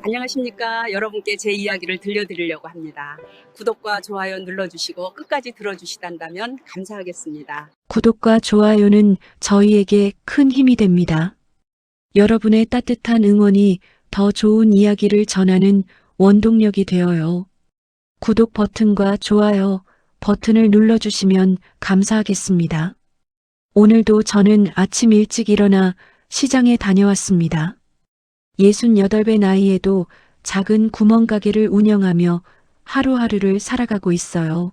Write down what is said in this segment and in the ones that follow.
안녕하십니까. 여러분께 제 이야기를 들려드리려고 합니다. 구독과 좋아요 눌러주시고 끝까지 들어주시단다면 감사하겠습니다. 구독과 좋아요는 저희에게 큰 힘이 됩니다. 여러분의 따뜻한 응원이 더 좋은 이야기를 전하는 원동력이 되어요. 구독 버튼과 좋아요 버튼을 눌러주시면 감사하겠습니다. 오늘도 저는 아침 일찍 일어나 시장에 다녀왔습니다. 68배 나이에도 작은 구멍가게를 운영하며 하루하루를 살아가고 있어요.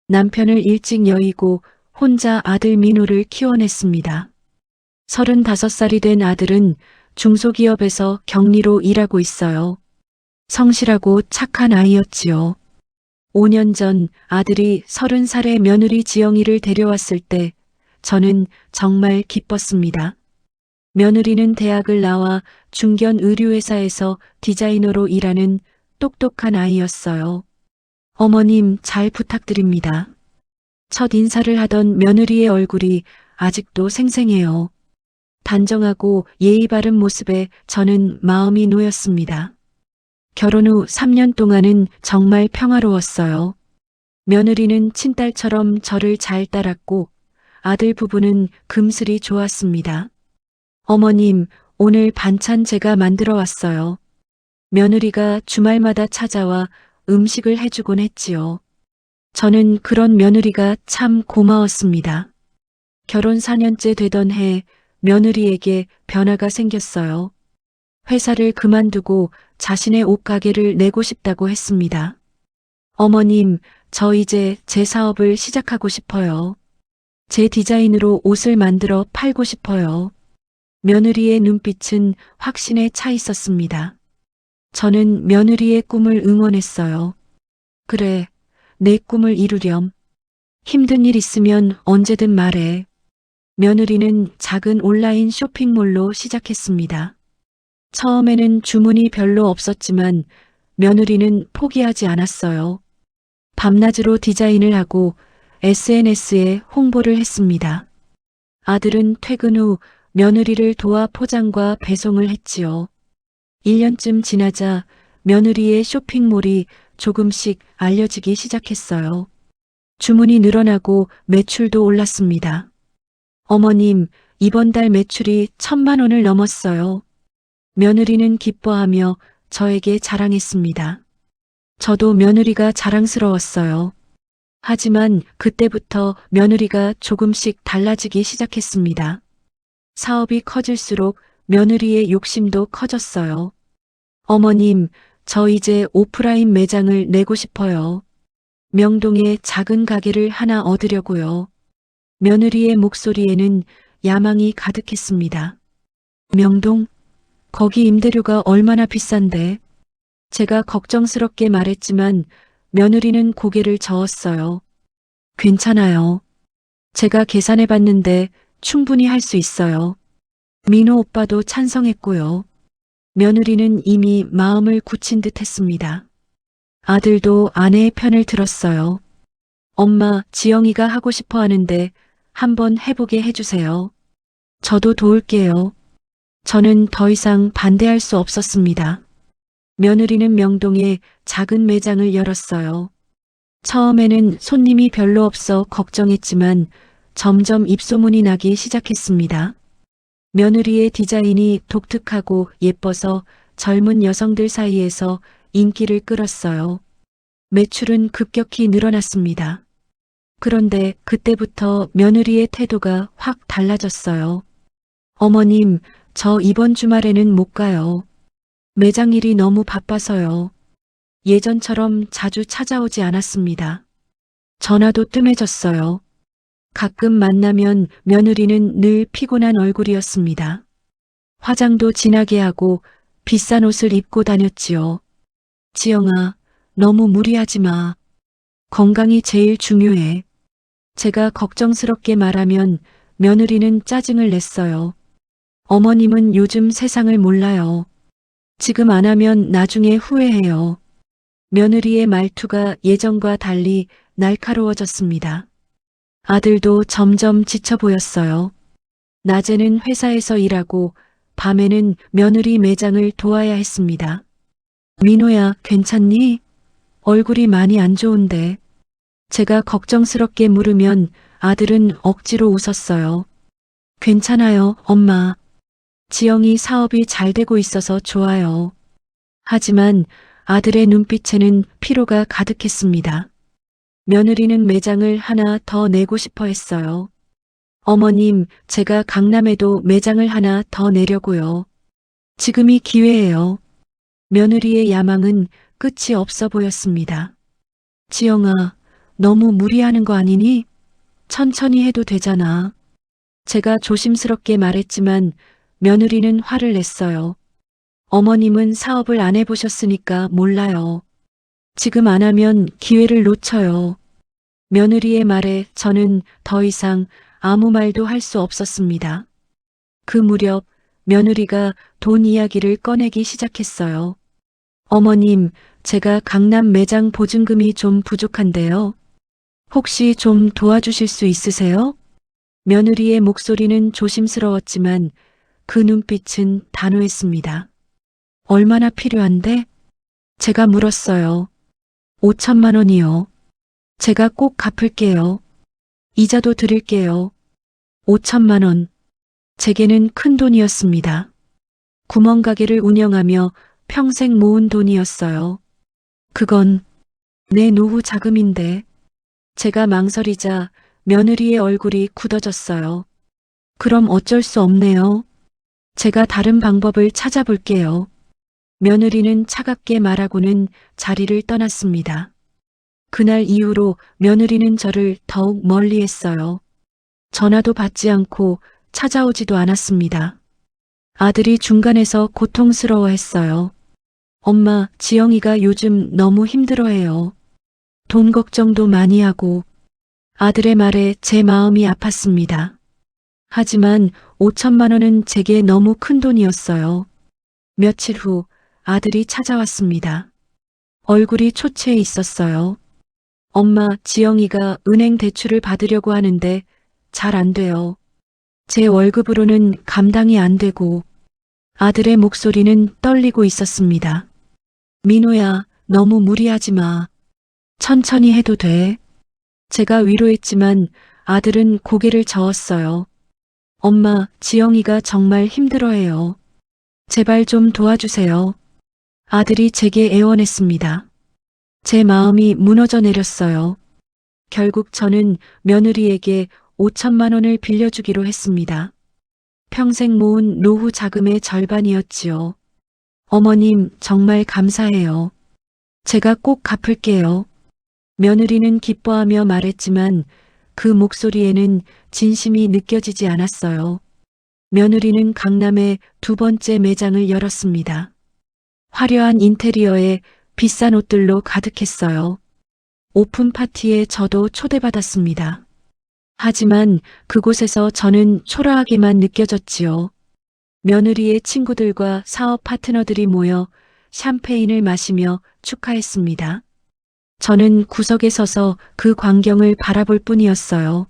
남편을 일찍 여의고 혼자 아들 민호를 키워냈습니다. 35살이 된 아들은 중소기업에서 격리로 일하고 있어요. 성실하고 착한 아이였지요. 5년 전 아들이 30살의 며느리 지영이를 데려왔을 때 저는 정말 기뻤습니다. 며느리는 대학을 나와 중견 의류회사에서 디자이너로 일하는 똑똑한 아이였어요. 어머님 잘 부탁드립니다. 첫 인사를 하던 며느리의 얼굴이 아직도 생생해요. 단정하고 예의 바른 모습에 저는 마음이 놓였습니다. 결혼 후 3년 동안은 정말 평화로웠어요. 며느리는 친딸처럼 저를 잘 따랐고 아들 부부는 금슬이 좋았습니다. 어머님, 오늘 반찬 제가 만들어 왔어요. 며느리가 주말마다 찾아와 음식을 해주곤 했지요. 저는 그런 며느리가 참 고마웠습니다. 결혼 4년째 되던 해 며느리에게 변화가 생겼어요. 회사를 그만두고 자신의 옷가게를 내고 싶다고 했습니다. 어머님, 저 이제 제 사업을 시작하고 싶어요. 제 디자인으로 옷을 만들어 팔고 싶어요. 며느리의 눈빛은 확신에 차 있었습니다. 저는 며느리의 꿈을 응원했어요. 그래, 내 꿈을 이루렴. 힘든 일 있으면 언제든 말해. 며느리는 작은 온라인 쇼핑몰로 시작했습니다. 처음에는 주문이 별로 없었지만 며느리는 포기하지 않았어요. 밤낮으로 디자인을 하고 SNS에 홍보를 했습니다. 아들은 퇴근 후 며느리를 도와 포장과 배송을 했지요. 1년쯤 지나자 며느리의 쇼핑몰이 조금씩 알려지기 시작했어요. 주문이 늘어나고 매출도 올랐습니다. 어머님, 이번 달 매출이 1,000만 원을 넘었어요. 며느리는 기뻐하며 저에게 자랑했습니다. 저도 며느리가 자랑스러웠어요. 하지만 그때부터 며느리가 조금씩 달라지기 시작했습니다. 사업이 커질수록 며느리의 욕심도 커졌어요. 어머님, 저 이제 오프라인 매장을 내고 싶어요. 명동에 작은 가게를 하나 얻으려고요. 며느리의 목소리에는 야망이 가득했습니다. 명동? 거기 임대료가 얼마나 비싼데? 제가 걱정스럽게 말했지만 며느리는 고개를 저었어요. 괜찮아요. 제가 계산해 봤는데 충분히 할 수 있어요. 민호 오빠도 찬성했고요. 며느리는 이미 마음을 굳힌 듯 했습니다. 아들도 아내의 편을 들었어요. 엄마, 지영이가 하고 싶어 하는데 한번 해보게 해주세요. 저도 도울게요. 저는 더 이상 반대할 수 없었습니다. 며느리는 명동에 작은 매장을 열었어요. 처음에는 손님이 별로 없어 걱정했지만 점점 입소문이 나기 시작했습니다. 며느리의 디자인이 독특하고 예뻐서 젊은 여성들 사이에서 인기를 끌었어요. 매출은 급격히 늘어났습니다. 그런데 그때부터 며느리의 태도가 확 달라졌어요. 어머님, 저 이번 주말에는 못 가요. 매장 일이 너무 바빠서요. 예전처럼 자주 찾아오지 않았습니다. 전화도 뜸해졌어요. 가끔 만나면 며느리는 늘 피곤한 얼굴이었습니다. 화장도 진하게 하고 비싼 옷을 입고 다녔지요. 지영아, 너무 무리하지 마. 건강이 제일 중요해. 제가 걱정스럽게 말하면 며느리는 짜증을 냈어요. 어머님은 요즘 세상을 몰라요. 지금 안 하면 나중에 후회해요. 며느리의 말투가 예전과 달리 날카로워졌습니다. 아들도 점점 지쳐 보였어요. 낮에는 회사에서 일하고 밤에는 며느리 매장을 도와야 했습니다. 민호야, 괜찮니? 얼굴이 많이 안 좋은데. 제가 걱정스럽게 물으면 아들은 억지로 웃었어요. 괜찮아요, 엄마. 지영이 사업이 잘 되고 있어서 좋아요. 하지만 아들의 눈빛에는 피로가 가득했습니다. 며느리는 매장을 하나 더 내고 싶어 했어요. 어머님, 제가 강남에도 매장을 하나 더 내려고요. 지금이 기회예요. 며느리의 야망은 끝이 없어 보였습니다. 지영아, 너무 무리하는 거 아니니? 천천히 해도 되잖아. 제가 조심스럽게 말했지만 며느리는 화를 냈어요. 어머님은 사업을 안 해보셨으니까 몰라요. 지금 안 하면 기회를 놓쳐요. 며느리의 말에 저는 더 이상 아무 말도 할 수 없었습니다. 그 무렵 며느리가 돈 이야기를 꺼내기 시작했어요. 어머님, 제가 강남 매장 보증금이 좀 부족한데요. 혹시 좀 도와주실 수 있으세요? 며느리의 목소리는 조심스러웠지만 그 눈빛은 단호했습니다. 얼마나 필요한데? 제가 물었어요. 5천만 원이요. 제가 꼭 갚을게요. 이자도 드릴게요. 5천만 원. 제게는 큰 돈이었습니다. 구멍가게를 운영하며 평생 모은 돈이었어요. 그건 내 노후 자금인데. 제가 망설이자 며느리의 얼굴이 굳어졌어요. 그럼 어쩔 수 없네요. 제가 다른 방법을 찾아볼게요. 며느리는 차갑게 말하고는 자리를 떠났습니다. 그날 이후로 며느리는 저를 더욱 멀리했어요. 전화도 받지 않고 찾아오지도 않았습니다. 아들이 중간에서 고통스러워했어요. 엄마, 지영이가 요즘 너무 힘들어해요. 돈 걱정도 많이 하고. 아들의 말에 제 마음이 아팠습니다. 하지만 5천만 원은 제게 너무 큰 돈이었어요. 며칠 후 아들이 찾아왔습니다. 얼굴이 초췌해 있었어요. 엄마, 지영이가 은행 대출을 받으려고 하는데 잘 안 돼요. 제 월급으로는 감당이 안 되고. 아들의 목소리는 떨리고 있었습니다. 민호야, 너무 무리하지 마. 천천히 해도 돼. 제가 위로했지만 아들은 고개를 저었어요. 엄마, 지영이가 정말 힘들어해요. 제발 좀 도와주세요. 아들이 제게 애원했습니다. 제 마음이 무너져 내렸어요. 결국 저는 며느리에게 5천만 원을 빌려주기로 했습니다. 평생 모은 노후 자금의 절반이었지요. 어머님, 정말 감사해요. 제가 꼭 갚을게요. 며느리는 기뻐하며 말했지만 그 목소리에는 진심이 느껴지지 않았어요. 며느리는 강남에 두 번째 매장을 열었습니다. 화려한 인테리어에 비싼 옷들로 가득했어요. 오픈 파티에 저도 초대받았습니다. 하지만 그곳에서 저는 초라하게만 느껴졌지요. 며느리의 친구들과 사업 파트너들이 모여 샴페인을 마시며 축하했습니다. 저는 구석에 서서 그 광경을 바라볼 뿐이었어요.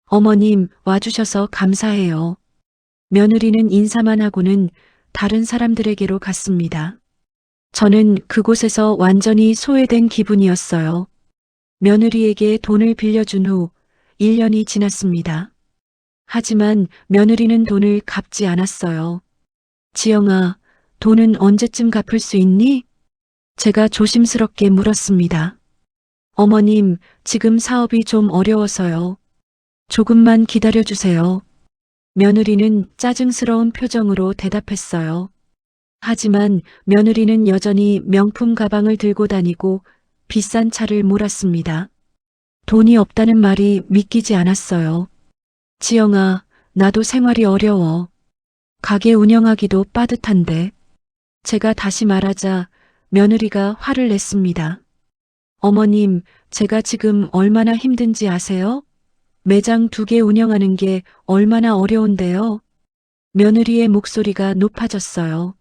어머님, 와주셔서 감사해요. 며느리는 인사만 하고는 다른 사람들에게로 갔습니다. 저는 그곳에서 완전히 소외된 기분이었어요. 며느리에게 돈을 빌려준 후 1년이 지났습니다. 하지만 며느리는 돈을 갚지 않았어요. 지영아, 돈은 언제쯤 갚을 수 있니? 제가 조심스럽게 물었습니다. 어머님, 지금 사업이 좀 어려워서요. 조금만 기다려주세요. 며느리는 짜증스러운 표정으로 대답했어요. 하지만 며느리는 여전히 명품 가방을 들고 다니고 비싼 차를 몰았습니다. 돈이 없다는 말이 믿기지 않았어요. 지영아, 나도 생활이 어려워. 가게 운영하기도 빠듯한데. 제가 다시 말하자 며느리가 화를 냈습니다. 어머님, 제가 지금 얼마나 힘든지 아세요? 매장 2개 운영하는 게 얼마나 어려운데요. 며느리의 목소리가 높아졌어요.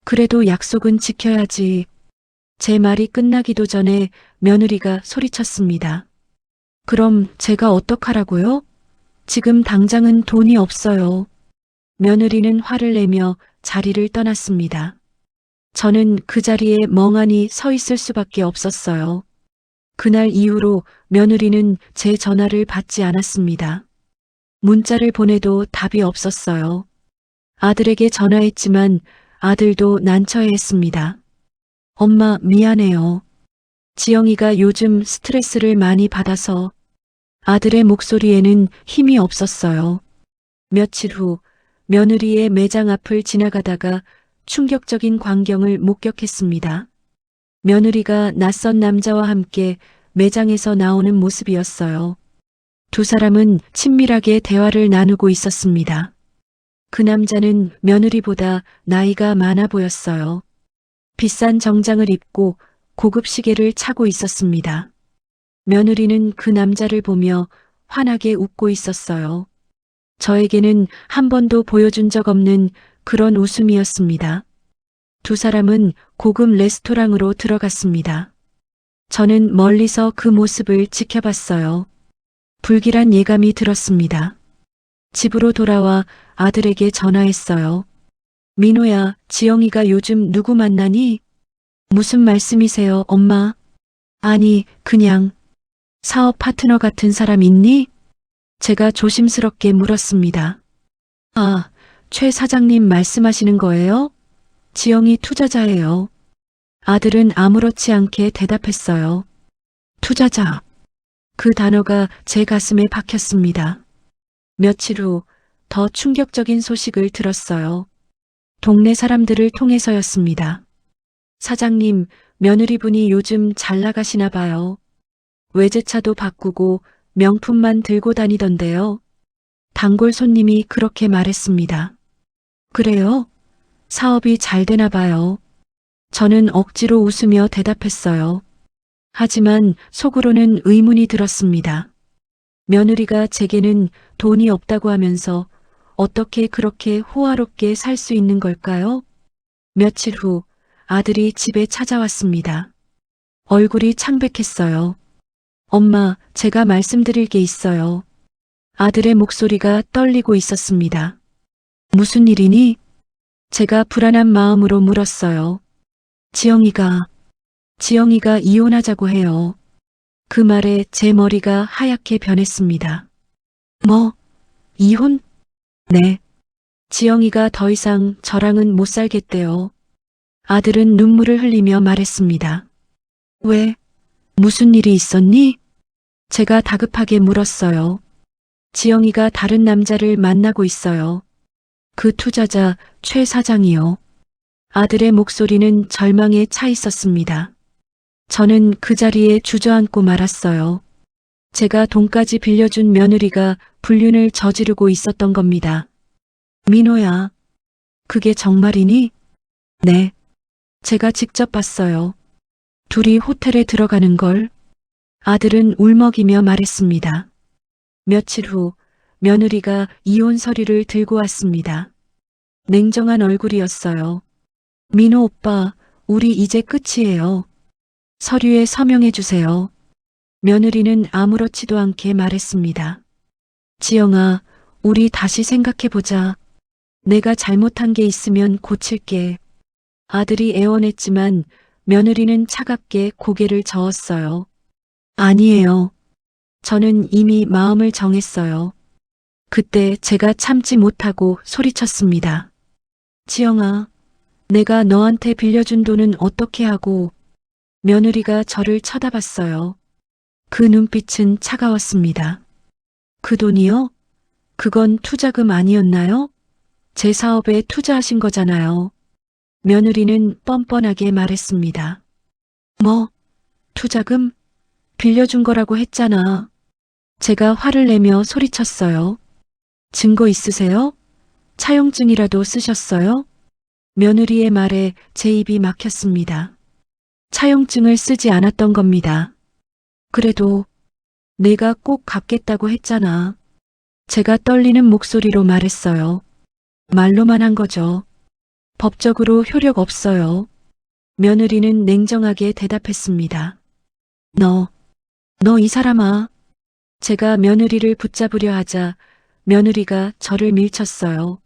그래도 약속은 지켜야지. 제 말이 끝나기도 전에 며느리가 소리쳤습니다. 그럼 제가 어떡하라고요? 지금 당장은 돈이 없어요. 며느리는 화를 내며 자리를 떠났습니다. 저는 그 자리에 멍하니 서 있을 수밖에 없었어요. 그날 이후로 며느리는 제 전화를 받지 않았습니다. 문자를 보내도 답이 없었어요. 아들에게 전화했지만 아들도 난처해했습니다. 엄마, 미안해요. 지영이가 요즘 스트레스를 많이 받아서. 아들의 목소리에는 힘이 없었어요. 며칠 후 며느리의 매장 앞을 지나가다가 충격적인 광경을 목격했습니다. 며느리가 낯선 남자와 함께 매장에서 나오는 모습이었어요. 두 사람은 친밀하게 대화를 나누고 있었습니다. 그 남자는 며느리보다 나이가 많아 보였어요. 비싼 정장을 입고 고급 시계를 차고 있었습니다. 며느리는 그 남자를 보며 환하게 웃고 있었어요. 저에게는 한 번도 보여준 적 없는 그런 웃음이었습니다. 두 사람은 고급 레스토랑으로 들어갔습니다. 저는 멀리서 그 모습을 지켜봤어요. 불길한 예감이 들었습니다. 집으로 돌아와 아들에게 전화했어요. 민호야, 지영이가 요즘 누구 만나니? 무슨 말씀이세요, 엄마? 아니, 그냥 사업 파트너 같은 사람 있니? 제가 조심스럽게 물었습니다. 아, 최 사장님 말씀하시는 거예요? 지영이 투자자예요. 아들은 아무렇지 않게 대답했어요. 투자자. 그 단어가 제 가슴에 박혔습니다. 며칠 후 더 충격적인 소식을 들었어요. 동네 사람들을 통해서였습니다. 사장님, 며느리분이 요즘 잘 나가시나 봐요. 외제차도 바꾸고 명품만 들고 다니던데요. 단골 손님이 그렇게 말했습니다. 그래요? 사업이 잘 되나 봐요. 저는 억지로 웃으며 대답했어요. 하지만 속으로는 의문이 들었습니다. 며느리가 제게는 돈이 없다고 하면서 어떻게 그렇게 호화롭게 살 수 있는 걸까요? 며칠 후 아들이 집에 찾아왔습니다. 얼굴이 창백했어요. 엄마, 제가 말씀드릴 게 있어요. 아들의 목소리가 떨리고 있었습니다. 무슨 일이니? 제가 불안한 마음으로 물었어요. 지영이가 이혼하자고 해요. 그 말에 제 머리가 하얗게 변했습니다. 뭐? 이혼? 네. 지영이가 더 이상 저랑은 못 살겠대요. 아들은 눈물을 흘리며 말했습니다. 왜? 무슨 일이 있었니? 제가 다급하게 물었어요. 지영이가 다른 남자를 만나고 있어요. 그 투자자 최 사장이요. 아들의 목소리는 절망에 차 있었습니다. 저는 그 자리에 주저앉고 말았어요. 제가 돈까지 빌려준 며느리가 불륜을 저지르고 있었던 겁니다. 민호야, 그게 정말이니? 네. 제가 직접 봤어요. 둘이 호텔에 들어가는 걸. 아들은 울먹이며 말했습니다. 며칠 후 며느리가 이혼 서류를 들고 왔습니다. 냉정한 얼굴이었어요. 민호 오빠, 우리 이제 끝이에요. 서류에 서명해 주세요. 며느리는 아무렇지도 않게 말했습니다. 지영아, 우리 다시 생각해보자. 내가 잘못한 게 있으면 고칠게. 아들이 애원했지만 며느리는 차갑게 고개를 저었어요. 아니에요. 저는 이미 마음을 정했어요. 그때 제가 참지 못하고 소리쳤습니다. 지영아, 내가 너한테 빌려준 돈은 어떻게 하고. 며느리가 저를 쳐다봤어요. 그 눈빛은 차가웠습니다. 그 돈이요? 그건 투자금 아니었나요? 제 사업에 투자하신 거잖아요. 며느리는 뻔뻔하게 말했습니다. 뭐? 투자금? 빌려준 거라고 했잖아. 제가 화를 내며 소리쳤어요. 증거 있으세요? 차용증이라도 쓰셨어요? 며느리의 말에 제 입이 막혔습니다. 차용증을 쓰지 않았던 겁니다. 그래도 내가 꼭 갚겠다고 했잖아. 제가 떨리는 목소리로 말했어요. 말로만 한 거죠. 법적으로 효력 없어요. 며느리는 냉정하게 대답했습니다. 너 이 사람아. 제가 며느리를 붙잡으려 하자 며느리가 저를 밀쳤어요.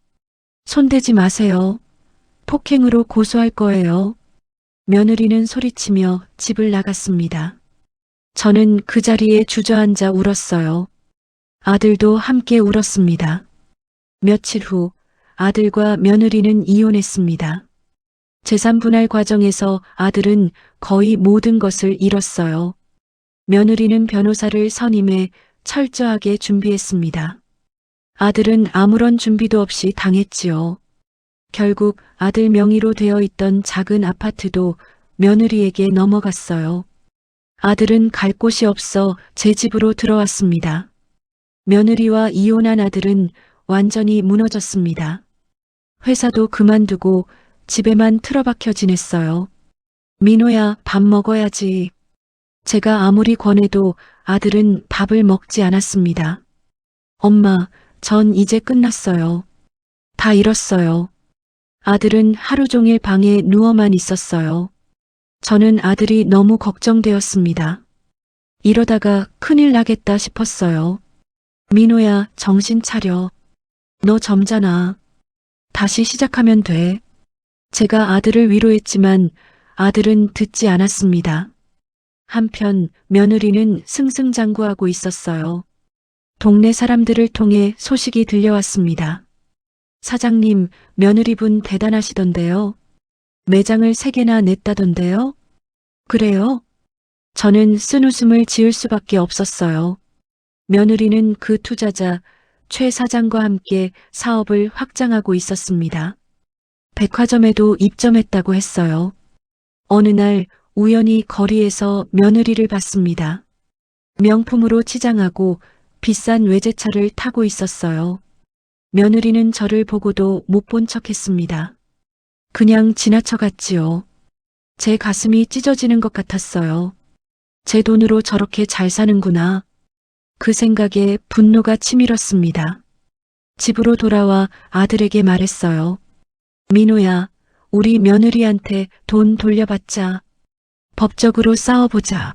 손대지 마세요. 폭행으로 고소할 거예요. 며느리는 소리치며 집을 나갔습니다. 저는 그 자리에 주저앉아 울었어요. 아들도 함께 울었습니다. 며칠 후 아들과 며느리는 이혼했습니다. 재산 분할 과정에서 아들은 거의 모든 것을 잃었어요. 며느리는 변호사를 선임해 철저하게 준비했습니다. 아들은 아무런 준비도 없이 당했지요. 결국 아들 명의로 되어 있던 작은 아파트도 며느리에게 넘어갔어요. 아들은 갈 곳이 없어 제 집으로 들어왔습니다. 며느리와 이혼한 아들은 완전히 무너졌습니다. 회사도 그만두고 집에만 틀어박혀 지냈어요. 민호야, 밥 먹어야지. 제가 아무리 권해도 아들은 밥을 먹지 않았습니다. 엄마, 전 이제 끝났어요. 다 잃었어요. 아들은 하루 종일 방에 누워만 있었어요. 저는 아들이 너무 걱정되었습니다. 이러다가 큰일 나겠다 싶었어요. 민호야, 정신 차려. 너 점잖아. 다시 시작하면 돼. 제가 아들을 위로했지만 아들은 듣지 않았습니다. 한편 며느리는 승승장구하고 있었어요. 동네 사람들을 통해 소식이 들려왔습니다. 사장님, 며느리분 대단하시던데요. 매장을 3개나 냈다던데요. 그래요? 저는 쓴웃음을 지을 수밖에 없었어요. 며느리는 그 투자자 최 사장과 함께 사업을 확장하고 있었습니다. 백화점에도 입점했다고 했어요. 어느 날 우연히 거리에서 며느리를 봤습니다. 명품으로 치장하고 비싼 외제차를 타고 있었어요. 며느리는 저를 보고도 못 본 척했습니다. 그냥 지나쳐갔지요. 제 가슴이 찢어지는 것 같았어요. 제 돈으로 저렇게 잘 사는구나. 그 생각에 분노가 치밀었습니다. 집으로 돌아와 아들에게 말했어요. 민호야, 우리 며느리한테 돈 돌려받자. 법적으로 싸워보자.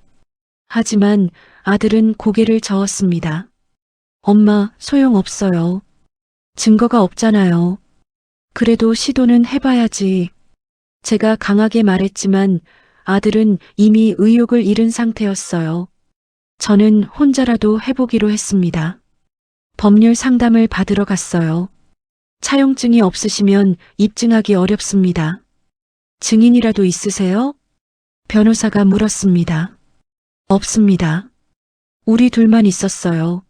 하지만 아들은 고개를 저었습니다. 엄마, 소용없어요. 증거가 없잖아요. 그래도 시도는 해봐야지. 제가 강하게 말했지만 아들은 이미 의욕을 잃은 상태였어요. 저는 혼자라도 해보기로 했습니다. 법률 상담을 받으러 갔어요. 차용증이 없으시면 입증하기 어렵습니다. 증인이라도 있으세요? 변호사가 물었습니다. 없습니다. 우리 둘만 있었어요.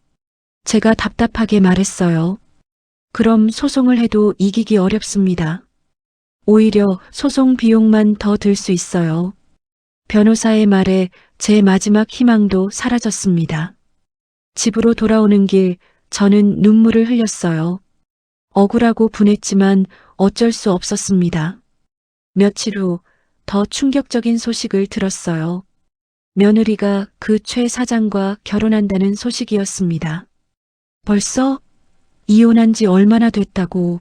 제가 답답하게 말했어요. 그럼 소송을 해도 이기기 어렵습니다. 오히려 소송 비용만 더 들 수 있어요. 변호사의 말에 제 마지막 희망도 사라졌습니다. 집으로 돌아오는 길 저는 눈물을 흘렸어요. 억울하고 분했지만 어쩔 수 없었습니다. 며칠 후 더 충격적인 소식을 들었어요. 며느리가 그 최 사장과 결혼한다는 소식이었습니다. 벌써? 이혼한 지 얼마나 됐다고.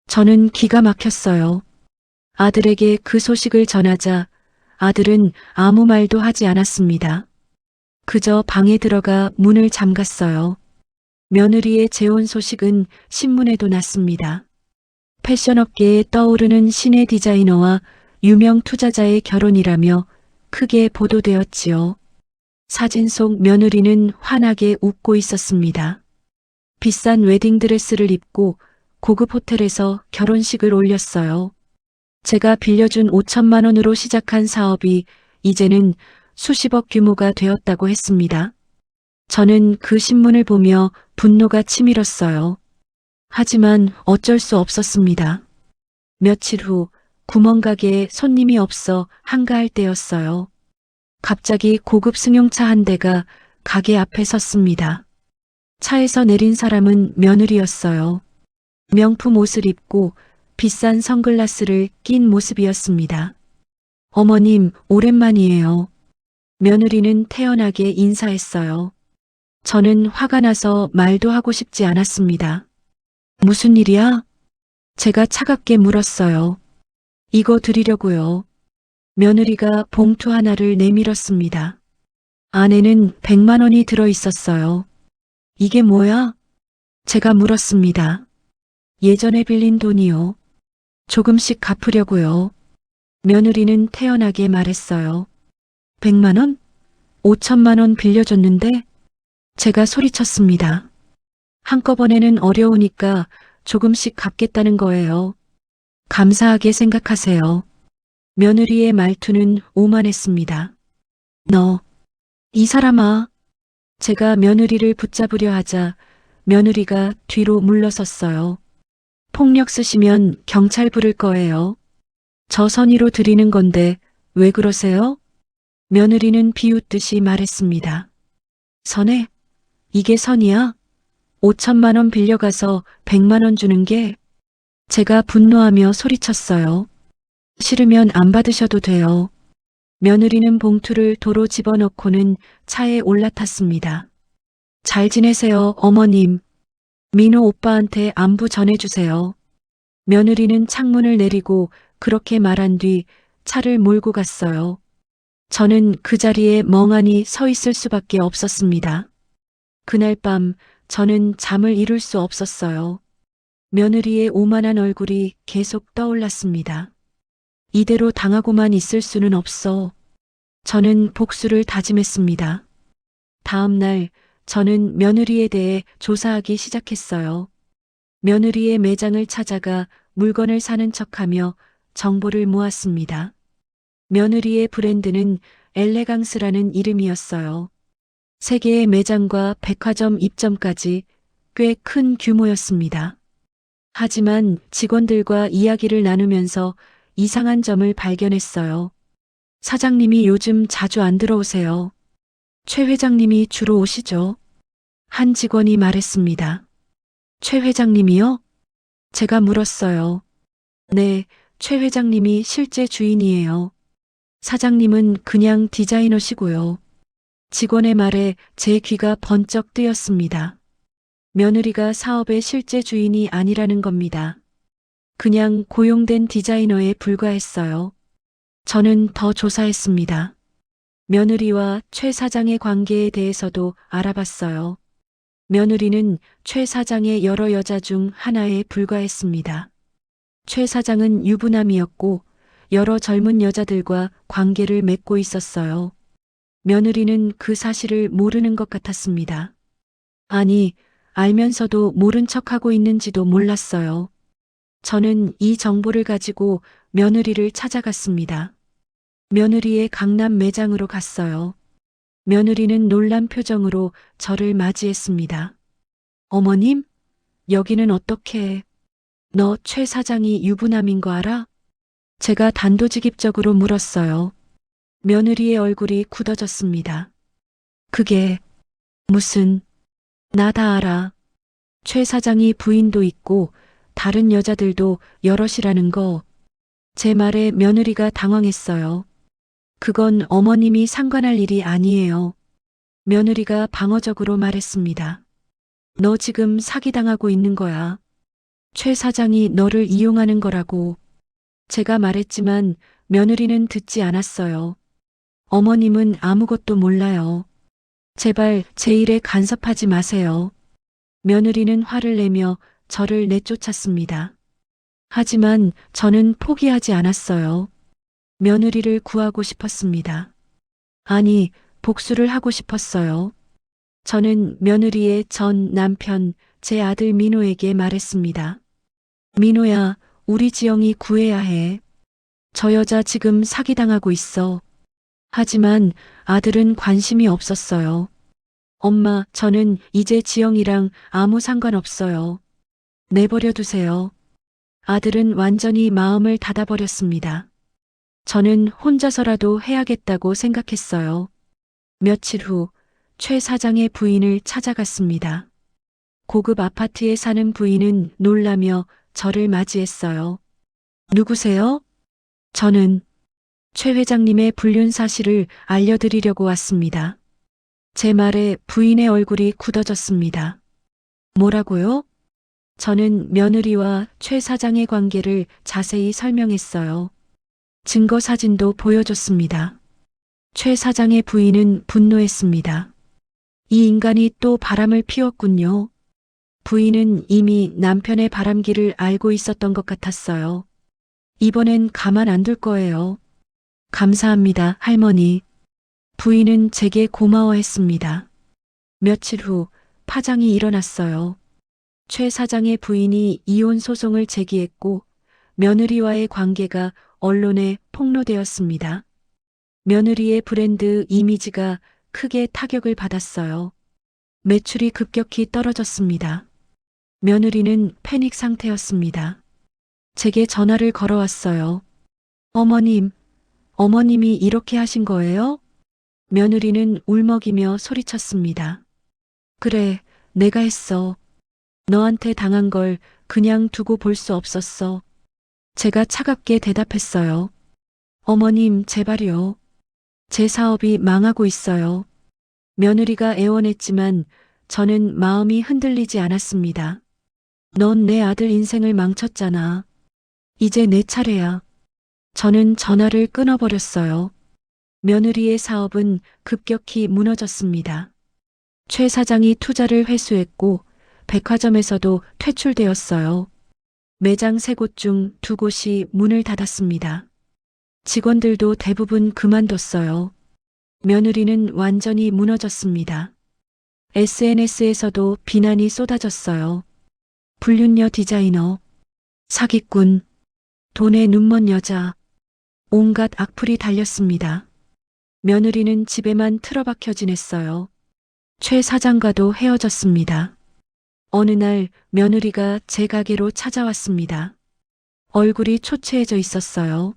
저는 기가 막혔어요. 아들에게 그 소식을 전하자 아들은 아무 말도 하지 않았습니다. 그저 방에 들어가 문을 잠갔어요. 며느리의 재혼 소식은 신문에도 났습니다. 패션업계에 떠오르는 신의 디자이너와 유명 투자자의 결혼이라며 크게 보도되었지요. 사진 속 며느리는 환하게 웃고 있었습니다. 비싼 웨딩드레스를 입고 고급 호텔에서 결혼식을 올렸어요. 제가 빌려준 5천만 원으로 시작한 사업이 이제는 수십억 규모가 되었다고 했습니다. 저는 그 신문을 보며 분노가 치밀었어요. 하지만 어쩔 수 없었습니다. 며칠 후 구멍가게에 손님이 없어 한가할 때였어요. 갑자기 고급 승용차 한 대가 가게 앞에 섰습니다. 차에서 내린 사람은 며느리였어요. 명품 옷을 입고 비싼 선글라스를 낀 모습이었습니다. 어머님, 오랜만이에요. 며느리는 태연하게 인사했어요. 저는 화가 나서 말도 하고 싶지 않았습니다. 무슨 일이야? 제가 차갑게 물었어요. 이거 드리려고요. 며느리가 봉투 하나를 내밀었습니다. 안에는 100만 원이 들어 있었어요. 이게 뭐야? 제가 물었습니다. 예전에 빌린 돈이요. 조금씩 갚으려고요. 며느리는 태연하게 말했어요. 100만 원? 5천만 원 빌려줬는데 제가 소리쳤습니다. 한꺼번에는 어려우니까 조금씩 갚겠다는 거예요. 감사하게 생각하세요. 며느리의 말투는 오만했습니다. 너, 이 사람아. 제가 며느리를 붙잡으려 하자 며느리가 뒤로 물러섰어요. 폭력 쓰시면 경찰 부를 거예요. 저 선의로 드리는 건데 왜 그러세요? 며느리는 비웃듯이 말했습니다. 선해? 이게 선이야? 5천만 원 빌려가서 100만 원 주는 게? 제가 분노하며 소리쳤어요. 싫으면 안 받으셔도 돼요. 며느리는 봉투를 도로 집어넣고는 차에 올라탔습니다. 잘 지내세요, 어머님. 민호 오빠한테 안부 전해주세요. 며느리는 창문을 내리고 그렇게 말한 뒤 차를 몰고 갔어요. 저는 그 자리에 멍하니 서 있을 수밖에 없었습니다. 그날 밤 저는 잠을 이룰 수 없었어요. 며느리의 오만한 얼굴이 계속 떠올랐습니다. 이대로 당하고만 있을 수는 없어. 저는 복수를 다짐했습니다. 다음 날 저는 며느리에 대해 조사하기 시작했어요. 며느리의 매장을 찾아가 물건을 사는 척하며 정보를 모았습니다. 며느리의 브랜드는 엘레강스라는 이름이었어요. 세 개의 매장과 백화점 입점까지 꽤 큰 규모였습니다. 하지만 직원들과 이야기를 나누면서 이상한 점을 발견했어요. 사장님이 요즘 자주 안 들어오세요. 최 회장님이 주로 오시죠? 한 직원이 말했습니다. 최 회장님이요? 제가 물었어요. 네, 최 회장님이 실제 주인이에요. 사장님은 그냥 디자이너시고요. 직원의 말에 제 귀가 번쩍 뜨였습니다. 며느리가 사업의 실제 주인이 아니라는 겁니다. 그냥 고용된 디자이너에 불과했어요. 저는 더 조사했습니다. 며느리와 최 사장의 관계에 대해서도 알아봤어요. 며느리는 최 사장의 여러 여자 중 하나에 불과했습니다. 최 사장은 유부남이었고 여러 젊은 여자들과 관계를 맺고 있었어요. 며느리는 그 사실을 모르는 것 같았습니다. 아니, 알면서도 모른 척하고 있는지도 몰랐어요. 저는 이 정보를 가지고 며느리를 찾아갔습니다. 며느리의 강남 매장으로 갔어요. 며느리는 놀란 표정으로 저를 맞이했습니다. 어머님? 여기는 어떻게? 너 최 사장이 유부남인 거 알아? 제가 단도직입적으로 물었어요. 며느리의 얼굴이 굳어졌습니다. 그게 무슨, 나 다 알아. 최 사장이 부인도 있고 다른 여자들도 여럿이라는 거. 제 말에 며느리가 당황했어요. 그건 어머님이 상관할 일이 아니에요. 며느리가 방어적으로 말했습니다. 너 지금 사기당하고 있는 거야. 최 사장이 너를 이용하는 거라고. 제가 말했지만 며느리는 듣지 않았어요. 어머님은 아무것도 몰라요. 제발 제 일에 간섭하지 마세요. 며느리는 화를 내며 저를 내쫓았습니다. 하지만 저는 포기하지 않았어요. 며느리를 구하고 싶었습니다. 아니, 복수를 하고 싶었어요. 저는 며느리의 전 남편, 제 아들 민호에게 말했습니다. 민호야, 우리 지영이 구해야 해. 저 여자 지금 사기당하고 있어. 하지만 아들은 관심이 없었어요. 엄마, 저는 이제 지영이랑 아무 상관없어요. 내버려 두세요. 아들은 완전히 마음을 닫아버렸습니다. 저는 혼자서라도 해야겠다고 생각했어요. 며칠 후, 최 사장의 부인을 찾아갔습니다. 고급 아파트에 사는 부인은 놀라며 저를 맞이했어요. 누구세요? 저는 최 회장님의 불륜 사실을 알려드리려고 왔습니다. 제 말에 부인의 얼굴이 굳어졌습니다. 뭐라고요? 저는 며느리와 최 사장의 관계를 자세히 설명했어요. 증거 사진도 보여줬습니다. 최 사장의 부인은 분노했습니다. 이 인간이 또 바람을 피웠군요. 부인은 이미 남편의 바람기를 알고 있었던 것 같았어요. 이번엔 가만 안 둘 거예요. 감사합니다, 할머니. 부인은 제게 고마워했습니다. 며칠 후 파장이 일어났어요. 최 사장의 부인이 이혼 소송을 제기했고 며느리와의 관계가 언론에 폭로되었습니다. 며느리의 브랜드 이미지가 크게 타격을 받았어요. 매출이 급격히 떨어졌습니다. 며느리는 패닉 상태였습니다. 제게 전화를 걸어왔어요. 어머님, 어머님이 이렇게 하신 거예요? 며느리는 울먹이며 소리쳤습니다. 그래, 내가 했어. 너한테 당한 걸 그냥 두고 볼 수 없었어. 제가 차갑게 대답했어요. 어머님, 제발요. 제 사업이 망하고 있어요. 며느리가 애원했지만 저는 마음이 흔들리지 않았습니다. 넌 내 아들 인생을 망쳤잖아. 이제 내 차례야. 저는 전화를 끊어버렸어요. 며느리의 사업은 급격히 무너졌습니다. 최 사장이 투자를 회수했고 백화점에서도 퇴출되었어요. 매장 3곳 중 2곳이 문을 닫았습니다. 직원들도 대부분 그만뒀어요. 며느리는 완전히 무너졌습니다. SNS에서도 비난이 쏟아졌어요. 불륜녀 디자이너, 사기꾼, 돈에 눈먼 여자, 온갖 악플이 달렸습니다. 며느리는 집에만 틀어박혀 지냈어요. 최 사장과도 헤어졌습니다. 어느 날 며느리가 제 가게로 찾아왔습니다. 얼굴이 초췌해져 있었어요.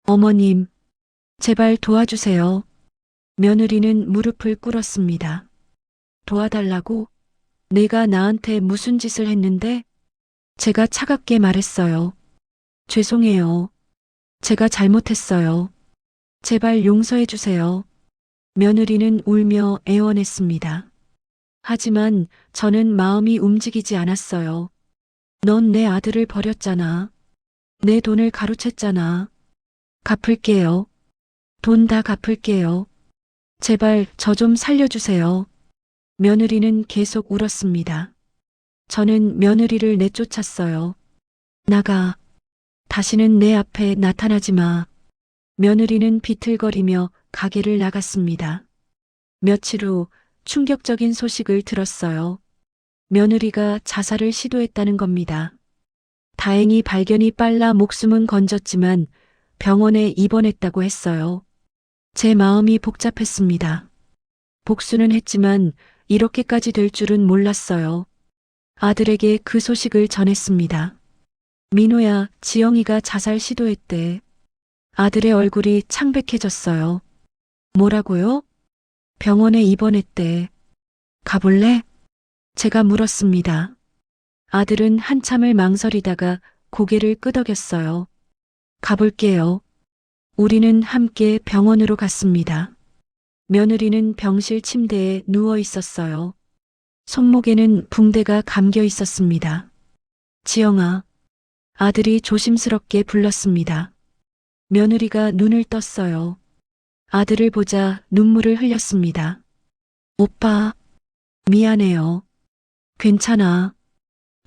어머님, 제발 도와주세요. 며느리는 무릎을 꿇었습니다. 도와달라고? 내가 나한테 무슨 짓을 했는데? 제가 차갑게 말했어요. 죄송해요. 제가 잘못했어요. 제발 용서해 주세요. 며느리는 울며 애원했습니다. 하지만 저는 마음이 움직이지 않았어요. 넌 내 아들을 버렸잖아. 내 돈을 가로챘잖아. 갚을게요. 돈 다 갚을게요. 제발 저 좀 살려주세요. 며느리는 계속 울었습니다. 저는 며느리를 내쫓았어요. 나가. 다시는 내 앞에 나타나지 마. 며느리는 비틀거리며 가게를 나갔습니다. 며칠 후 충격적인 소식을 들었어요. 며느리가 자살을 시도했다는 겁니다. 다행히 발견이 빨라 목숨은 건졌지만 병원에 입원했다고 했어요. 제 마음이 복잡했습니다. 복수는 했지만 이렇게까지 될 줄은 몰랐어요. 아들에게 그 소식을 전했습니다. 민호야, 지영이가 자살 시도했대. 아들의 얼굴이 창백해졌어요. 뭐라고요? 병원에 입원했대. 가볼래? 제가 물었습니다. 아들은 한참을 망설이다가 고개를 끄덕였어요. 가볼게요. 우리는 함께 병원으로 갔습니다. 며느리는 병실 침대에 누워 있었어요. 손목에는 붕대가 감겨 있었습니다. 지영아. 아들이 조심스럽게 불렀습니다. 며느리가 눈을 떴어요. 아들을 보자 눈물을 흘렸습니다. 오빠, 미안해요. 괜찮아.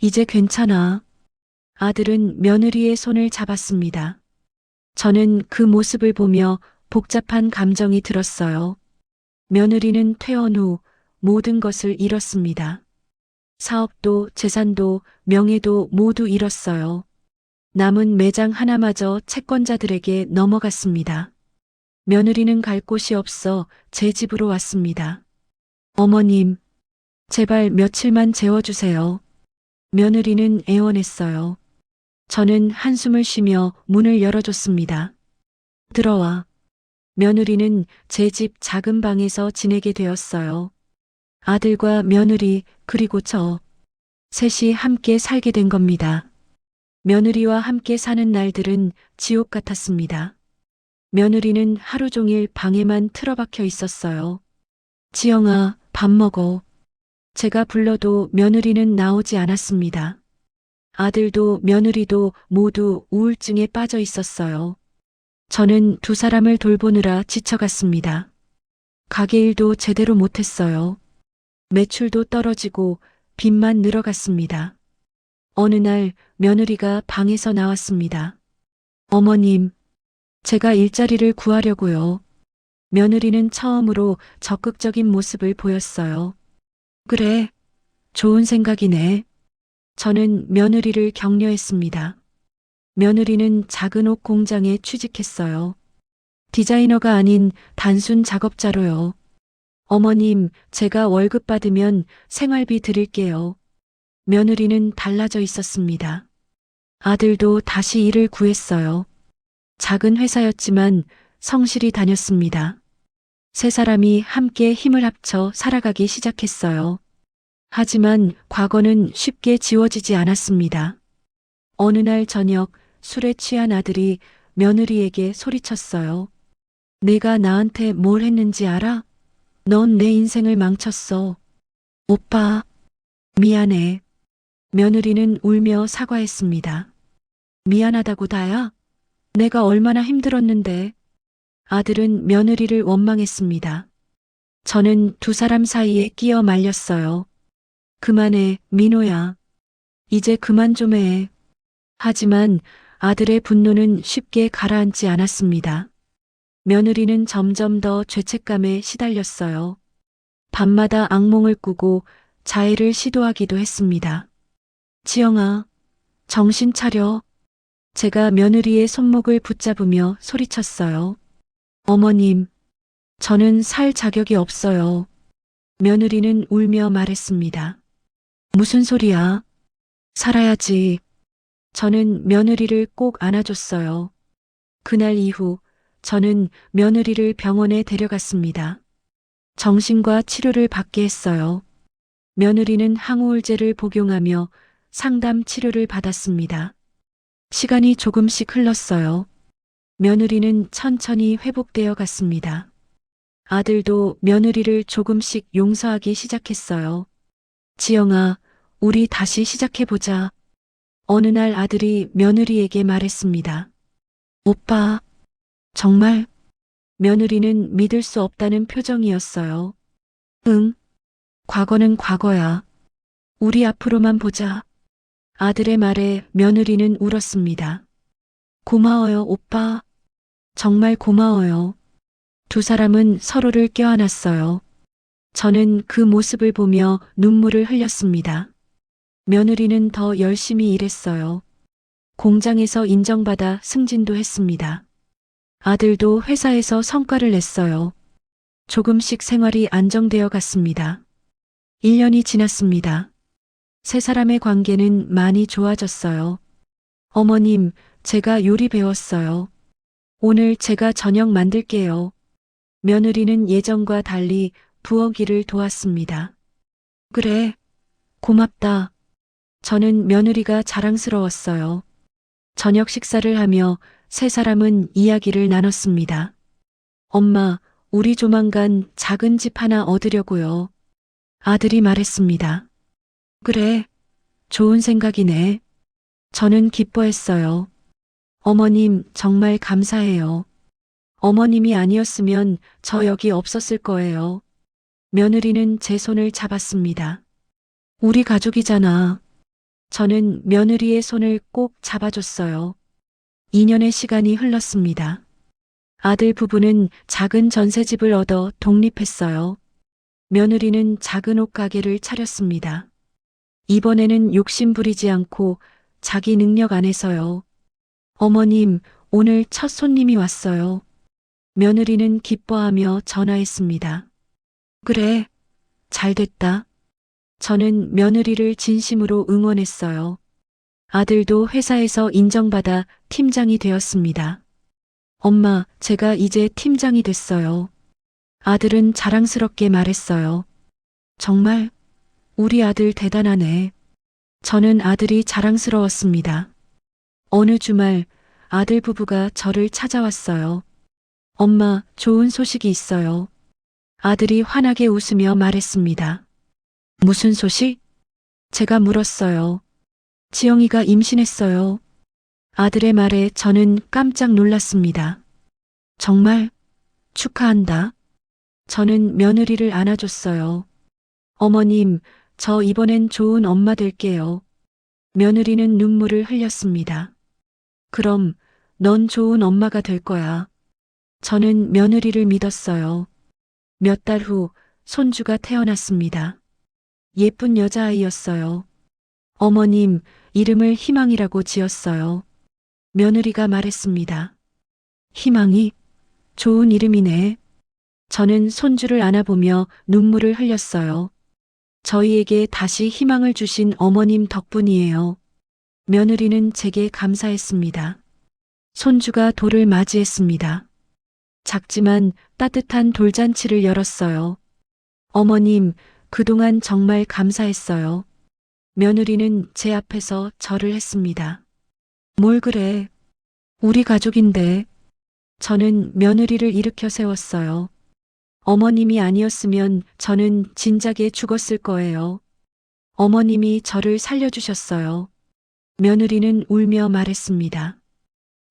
이제 괜찮아. 아들은 며느리의 손을 잡았습니다. 저는 그 모습을 보며 복잡한 감정이 들었어요. 며느리는 퇴원 후 모든 것을 잃었습니다. 사업도 재산도 명예도 모두 잃었어요. 남은 매장 하나마저 채권자들에게 넘어갔습니다. 며느리는 갈 곳이 없어 제 집으로 왔습니다. 어머님, 제발 며칠만 재워주세요. 며느리는 애원했어요. 저는 한숨을 쉬며 문을 열어줬습니다. 들어와. 며느리는 제 집 작은 방에서 지내게 되었어요. 아들과 며느리 그리고 저 셋이 함께 살게 된 겁니다. 며느리와 함께 사는 날들은 지옥 같았습니다. 며느리는 하루 종일 방에만 틀어박혀 있었어요. 지영아, 밥 먹어. 제가 불러도 며느리는 나오지 않았습니다. 아들도 며느리도 모두 우울증에 빠져 있었어요. 저는 두 사람을 돌보느라 지쳐갔습니다. 가게 일도 제대로 못했어요. 매출도 떨어지고 빚만 늘어갔습니다. 어느 날 며느리가 방에서 나왔습니다. 어머님, 제가 일자리를 구하려고요. 며느리는 처음으로 적극적인 모습을 보였어요. 그래, 좋은 생각이네. 저는 며느리를 격려했습니다. 며느리는 작은 옷 공장에 취직했어요. 디자이너가 아닌 단순 작업자로요. 어머님, 제가 월급 받으면 생활비 드릴게요. 며느리는 달라져 있었습니다. 아들도 다시 일을 구했어요. 작은 회사였지만 성실히 다녔습니다. 세 사람이 함께 힘을 합쳐 살아가기 시작했어요. 하지만 과거는 쉽게 지워지지 않았습니다. 어느 날 저녁 술에 취한 아들이 며느리에게 소리쳤어요. 내가 나한테 뭘 했는지 알아? 넌 내 인생을 망쳤어. 오빠, 미안해. 며느리는 울며 사과했습니다. 미안하다고 다야? 내가 얼마나 힘들었는데. 아들은 며느리를 원망했습니다. 저는 두 사람 사이에 끼어 말렸어요. 그만해, 민호야. 이제 그만 좀 해. 하지만 아들의 분노는 쉽게 가라앉지 않았습니다. 며느리는 점점 더 죄책감에 시달렸어요. 밤마다 악몽을 꾸고 자해를 시도하기도 했습니다. 지영아, 정신 차려. 제가 며느리의 손목을 붙잡으며 소리쳤어요. 어머님, 저는 살 자격이 없어요. 며느리는 울며 말했습니다. 무슨 소리야? 살아야지. 저는 며느리를 꼭 안아줬어요. 그날 이후 저는 며느리를 병원에 데려갔습니다. 정신과 치료를 받게 했어요. 며느리는 항우울제를 복용하며 상담 치료를 받았습니다. 시간이 조금씩 흘렀어요. 며느리는 천천히 회복되어 갔습니다. 아들도 며느리를 조금씩 용서하기 시작했어요. 지영아, 우리 다시 시작해보자. 어느 날 아들이 며느리에게 말했습니다. 오빠, 정말? 며느리는 믿을 수 없다는 표정이었어요. 응, 과거는 과거야. 우리 앞으로만 보자. 아들의 말에 며느리는 울었습니다. 고마워요, 오빠. 정말 고마워요. 두 사람은 서로를 껴안았어요. 저는 그 모습을 보며 눈물을 흘렸습니다. 며느리는 더 열심히 일했어요. 공장에서 인정받아 승진도 했습니다. 아들도 회사에서 성과를 냈어요. 조금씩 생활이 안정되어 갔습니다. 1년이 지났습니다. 세 사람의 관계는 많이 좋아졌어요. 어머님, 제가 요리 배웠어요. 오늘 제가 저녁 만들게요. 며느리는 예전과 달리 부엌일을 도왔습니다. 그래, 고맙다. 저는 며느리가 자랑스러웠어요. 저녁 식사를 하며 세 사람은 이야기를 나눴습니다. 엄마, 우리 조만간 작은 집 하나 얻으려고요. 아들이 말했습니다. 그래, 좋은 생각이네. 저는 기뻐했어요. 어머님, 정말 감사해요. 어머님이 아니었으면 저 여기 없었을 거예요. 며느리는 제 손을 잡았습니다. 우리 가족이잖아. 저는 며느리의 손을 꼭 잡아줬어요. 2년의 시간이 흘렀습니다. 아들 부부는 작은 전셋집을 얻어 독립했어요. 며느리는 작은 옷가게를 차렸습니다. 이번에는 욕심 부리지 않고 자기 능력 안에서요. 어머님, 오늘 첫 손님이 왔어요. 며느리는 기뻐하며 전화했습니다. 그래, 잘 됐다. 저는 며느리를 진심으로 응원했어요. 아들도 회사에서 인정받아 팀장이 되었습니다. 엄마, 제가 이제 팀장이 됐어요. 아들은 자랑스럽게 말했어요. 정말? 우리 아들 대단하네. 저는 아들이 자랑스러웠습니다. 어느 주말 아들 부부가 저를 찾아왔어요. 엄마, 좋은 소식이 있어요. 아들이 환하게 웃으며 말했습니다. 무슨 소식? 제가 물었어요. 지영이가 임신했어요. 아들의 말에 저는 깜짝 놀랐습니다. 정말? 축하한다. 저는 며느리를 안아줬어요. 어머님, 저 이번엔 좋은 엄마 될게요. 며느리는 눈물을 흘렸습니다. 그럼 넌 좋은 엄마가 될 거야. 저는 며느리를 믿었어요. 몇 달 후 손주가 태어났습니다. 예쁜 여자아이였어요. 어머님, 이름을 희망이라고 지었어요. 며느리가 말했습니다. 희망이? 좋은 이름이네. 저는 손주를 안아보며 눈물을 흘렸어요. 저희에게 다시 희망을 주신 어머님 덕분이에요. 며느리는 제게 감사했습니다. 손주가 돌을 맞이했습니다. 작지만 따뜻한 돌잔치를 열었어요. 어머님, 그동안 정말 감사했어요. 며느리는 제 앞에서 절을 했습니다. 뭘 그래? 우리 가족인데. 저는 며느리를 일으켜 세웠어요. 어머님이 아니었으면 저는 진작에 죽었을 거예요. 어머님이 저를 살려주셨어요. 며느리는 울며 말했습니다.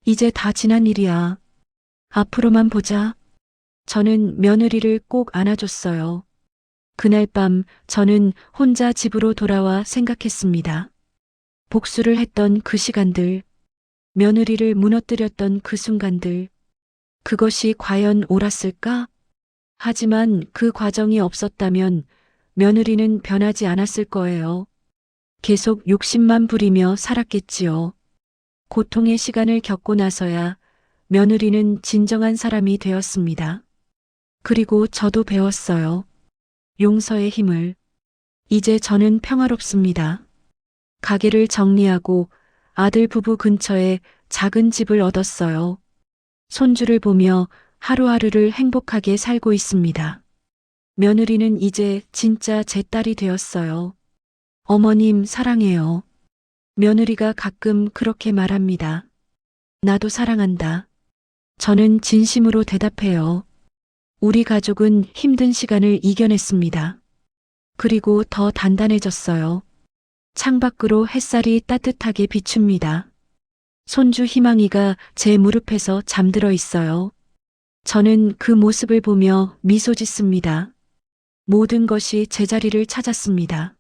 이제 다 지난 일이야. 앞으로만 보자. 저는 며느리를 꼭 안아줬어요. 그날 밤 저는 혼자 집으로 돌아와 생각했습니다. 복수를 했던 그 시간들, 며느리를 무너뜨렸던 그 순간들, 그것이 과연 옳았을까? 하지만 그 과정이 없었다면 며느리는 변하지 않았을 거예요. 계속 욕심만 부리며 살았겠지요. 고통의 시간을 겪고 나서야 며느리는 진정한 사람이 되었습니다. 그리고 저도 배웠어요. 용서의 힘을. 이제 저는 평화롭습니다. 가게를 정리하고 아들 부부 근처에 작은 집을 얻었어요. 손주를 보며 하루하루를 행복하게 살고 있습니다. 며느리는 이제 진짜 제 딸이 되었어요. 어머님 사랑해요. 며느리가 가끔 그렇게 말합니다. 나도 사랑한다. 저는 진심으로 대답해요. 우리 가족은 힘든 시간을 이겨냈습니다. 그리고 더 단단해졌어요. 창밖으로 햇살이 따뜻하게 비춥니다. 손주 희망이가 제 무릎에서 잠들어 있어요. 저는 그 모습을 보며 미소 짓습니다. 모든 것이 제자리를 찾았습니다.